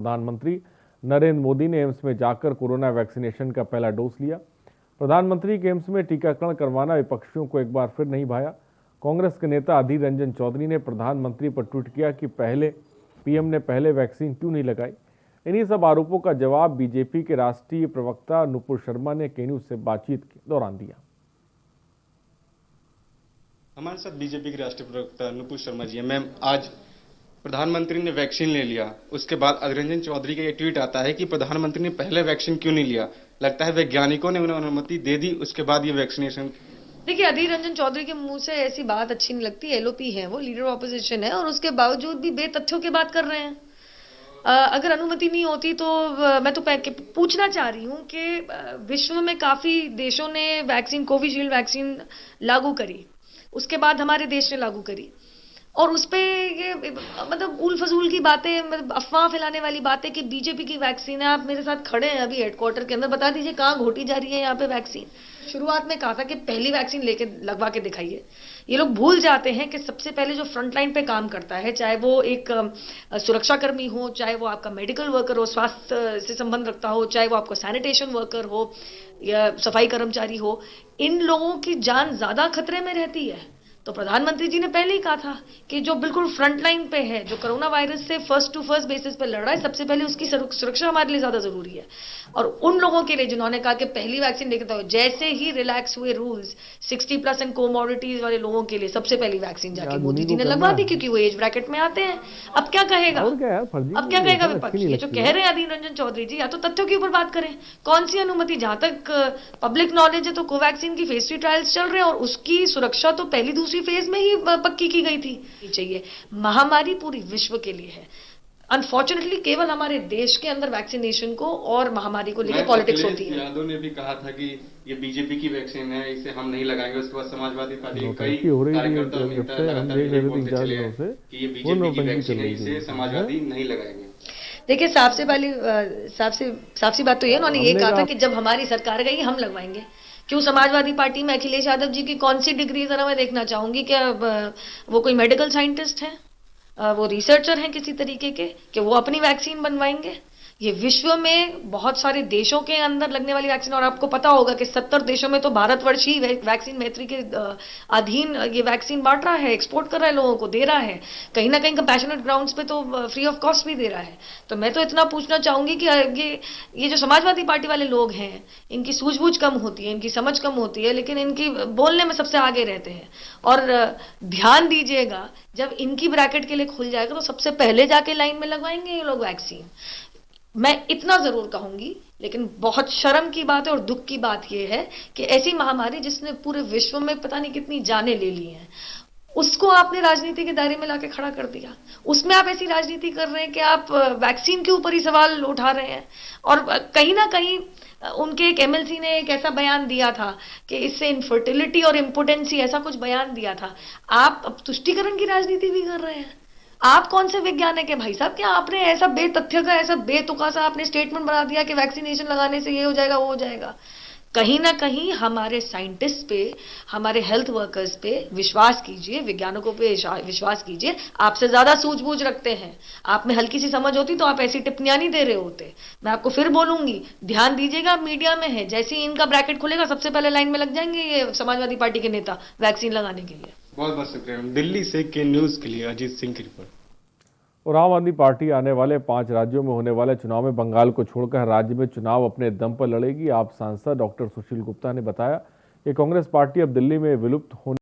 प्रधानमंत्री नरेंद्र मोदी ने एम्स में जाकर कोरोना वैक्सीनेशन का पहला डोज लिया। प्रधानमंत्री के एम्स में टीकाकरण करवाना विपक्षियों को एक बार फिर नहीं भाया। कांग्रेस के नेता अधीर रंजन चौधरी ने प्रधानमंत्री पर ट्वीट किया कि पीएम ने पहले वैक्सीन क्यों नहीं लगाई। इन्हीं सब आरोपों का जवाब बीजेपी के राष्ट्रीय प्रवक्ता नुपुर शर्मा ने के न्यूज से बातचीत के दौरान दिया। हमारे साथ बीजेपी के राष्ट्रीय प्रवक्ता नुपुर शर्मा जी हैं। मैम, आज प्रधानमंत्री ने वैक्सीन ले लिया, उसके बाद अधीर रंजन चौधरी का ये ट्वीट आता है कि प्रधानमंत्री ने पहले वैक्सीन क्यों नहीं लिया। लगता है वैज्ञानिकों ने उन्हें अनुमति दे दी, उसके बाद ये वैक्सीनेशन। देखिए, अधीर रंजन चौधरी के मुंह से ऐसी बात अच्छी नहीं लगती। एलओपी है, वो लीडर ऑपोजिशन है और उसके बावजूद भी बेतथ्यों की बात कर रहे हैं। अगर अनुमति नहीं होती तो मैं तो पूछना चाह रही हूँ कि विश्व में काफी देशों ने वैक्सीन, कोविशील्ड वैक्सीन लागू करी, उसके बाद हमारे देश ने लागू करी और उस पे ये मतलब उल फजूल की बातें, मतलब अफवाह फैलाने वाली बातें कि बीजेपी की वैक्सीन है। आप मेरे साथ खड़े हैं अभी हेडक्वार्टर के अंदर, बता दीजिए कहाँ घोटी जा रही है यहाँ पे वैक्सीन। शुरुआत में कहा था कि पहली वैक्सीन लेके लगवा के दिखाइए। ये लोग भूल जाते हैं कि सबसे पहले जो फ्रंट लाइन पे काम करता है, चाहे वो एक सुरक्षाकर्मी हो, चाहे वो आपका मेडिकल वर्कर हो, स्वास्थ्य से संबंध रखता हो, चाहे वो आपका सैनिटेशन वर्कर हो या सफाई कर्मचारी हो, इन लोगों की जान ज्यादा खतरे में रहती है। तो प्रधानमंत्री जी ने पहले ही कहा था कि जो बिल्कुल फ्रंट लाइन पे है, जो कोरोना वायरस से फर्स्ट टू फर्स्ट बेसिस पे लड़ रहा है, सबसे पहले उसकी सुरक्षा हमारे लिए ज्यादा जरूरी है। और उन लोगों के लिए जिन्होंने कहा कि पहली वैक्सीन लेके तो जैसे ही रिलैक्स हुए रूल्स 60+ एंड कोमोर्बिडिटीज वाले लोगों के लिए सबसे पहली वैक्सीन जाके मोदी जी ने लगवा दी, क्योंकि वो एज ब्रैकेट में आते हैं। अब क्या कहेगा विपक्ष? ये जो कह रहे हैं अधीर रंजन चौधरी जी, या तो तथ्यों के ऊपर बात करें। कौन सी अनुमति? जहां तक पब्लिक नॉलेज है तो कोवैक्सीन की फेज 3 ट्रायल्स चल रहे हैं और उसकी सुरक्षा तो पहली दूसरी फेज में ही पक्की की गई थी। चाहिए, महामारी पूरी विश्व के लिए है। अनफॉर्चुनेटली केवल हमारे देश के अंदर वैक्सीनेशन को और महामारी को लेकर पॉलिटिक्स होती है। यादव ने भी कहा था कि ये बीजेपी की वैक्सीन है, इसे हम नहीं लगाएंगे। उसके बाद समाजवादी पार्टी के कई कार्यकर्ता कि ये बीजेपी की वैक्सीन है, इसे समाजवादी नहीं लगाएंगे। देखिए, साफ सी बात तो ये, उन्होंने ये कहा था कि जब हमारी सरकार गई हम लगवाएंगे। क्यों? समाजवादी पार्टी में अखिलेश यादव जी की कौन सी डिग्री, जरा मैं देखना चाहूंगी। क्या वो कोई मेडिकल साइंटिस्ट हैं? वो रिसर्चर हैं किसी तरीके के कि वो अपनी वैक्सीन बनवाएंगे? ये विश्व में बहुत सारे देशों के अंदर लगने वाली वैक्सीन, और आपको पता होगा कि 70 देशों में तो भारतवर्ष ही वैक्सीन मैत्री के अधीन ये वैक्सीन बांट रहा है, एक्सपोर्ट कर रहा है, लोगों को दे रहा है, कहीं ना कहीं कंपैशनेट ग्राउंड्स पे तो फ्री ऑफ कॉस्ट भी दे रहा है। तो मैं तो इतना पूछना चाहूंगी कि ये जो समाजवादी पार्टी वाले लोग हैं, इनकी सूझबूझ कम होती है, इनकी समझ कम होती है, लेकिन इनकी बोलने में सबसे आगे रहते हैं। और ध्यान दीजिएगा, जब इनकी ब्रैकेट के लिए खुल जाएगा तो सबसे पहले जाके लाइन में लगवाएंगे ये लोग वैक्सीन। मैं इतना जरूर कहूंगी, लेकिन बहुत शर्म की बात है और दुख की बात यह है कि ऐसी महामारी जिसने पूरे विश्व में पता नहीं कितनी जानें ले ली हैं, उसको आपने राजनीति के दायरे में लाके खड़ा कर दिया। उसमें आप ऐसी राजनीति कर रहे हैं कि आप वैक्सीन के ऊपर ही सवाल उठा रहे हैं। और कहीं ना कहीं उनके एक एमएलसी ने एक ऐसा बयान दिया था कि इससे इनफर्टिलिटी और इम्पोटेंसी, ऐसा कुछ बयान दिया था। आप अब तुष्टीकरण की राजनीति भी कर रहे हैं। आप कौन से वैज्ञानिक है भाई साहब? क्या आपने ऐसा बेतथ्य का, ऐसा बेतुका सा आपने स्टेटमेंट बना दिया कि वैक्सीनेशन लगाने से ये हो जाएगा, वो हो जाएगा? कहीं ना कहीं हमारे साइंटिस्ट पे, हमारे हेल्थ वर्कर्स पे विश्वास कीजिए, वैज्ञानिकों पे विश्वास कीजिए। आपसे ज्यादा सूझबूझ रखते हैं। आप में हल्की सी समझ होती तो आप ऐसी टिप्पणियां नहीं दे रहे होते। मैं आपको फिर बोलूंगी, ध्यान दीजिएगा, आप मीडिया में है, जैसे ही इनका ब्रैकेट खुलेगा सबसे पहले लाइन में लग जाएंगे ये समाजवादी पार्टी के नेता वैक्सीन लगाने के लिए। बहुत बहुत शुक्रिया। दिल्ली से के न्यूज के लिए अजीत सिंह की रिपोर्ट। और आम आदमी पार्टी आने वाले 5 राज्यों में होने वाले चुनाव में बंगाल को छोड़कर राज्य में चुनाव अपने दम पर लड़ेगी। आप सांसद डॉक्टर सुशील गुप्ता ने बताया कि कांग्रेस पार्टी अब दिल्ली में विलुप्त होने